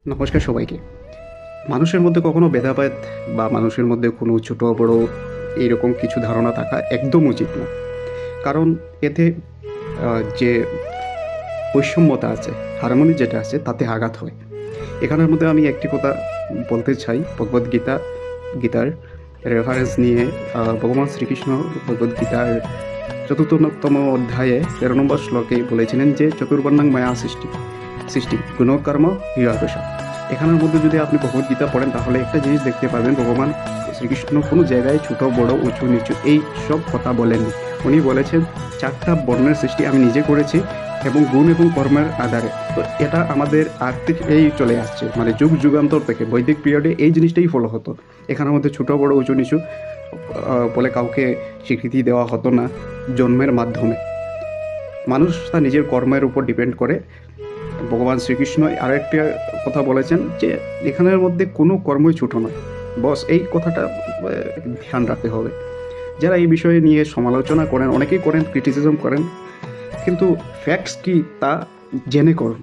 নমস্কার সবাইকে। মানুষের মধ্যে কখনো ভেদাভেদ বা মানুষের মধ্যে কোনো ছোট বড় এইরকম কিছু ধারণা থাকা একদম উচিত না। কারণ এতে যে বৈষম্যতা আছে, হারমোনি যেটা আছে তাতে আঘাত হয়। এখানের মধ্যে আমি একটি কথা বলতে চাই, গীতার রেফারেন্স নিয়ে ভগবান শ্রীকৃষ্ণ ভগবদ্গীতার ৪র্থতম অধ্যায়ে ১৩ নম্বর শ্লোকে বলেছিলেন যে চতুর্বর্ণং মায়া সৃষ্টি গুণকর্ম বিভাগশ। এখানের মধ্যে যদি আপনি ভগবদ্গীতা পড়েন তাহলে একটা জিনিস দেখতে পাবেন, ভগবান শ্রীকৃষ্ণ কোনো জায়গায় ছোট বড় উঁচু নিচু এই সব কথা বলেননি। উনি বলেছেন ৪টা বর্ণের সৃষ্টি আমি নিজে করেছি এবং গুণ এবং কর্মের আধারে। তো এটা আমাদের আগ থেকে এই চলে আসছে, মানে যুগ যুগান্তর থেকে বৈদিক পিরিয়ডে এই জিনিসটাই ফলো হতো। এখানের মধ্যে ছোট বড় উঁচু নিচু বলে কাউকে স্বীকৃতি দেওয়া হতো না। জন্মের মাধ্যমে মানুষ তার নিজের কর্মের উপর ডিপেন্ড করে। ভগবান শ্রীকৃষ্ণ আরও একটা কথা বলেছেন যে এখানের মধ্যে কোনো কর্মই ছোটো নয়। বস এই কথাটা ধ্যান রাখতে হবে। যারা এই বিষয়ে নিয়ে সমালোচনা করেন, অনেকেই করেন, ক্রিটিসিজম করেন, কিন্তু ফ্যাক্টস কি তা জেনে করুন।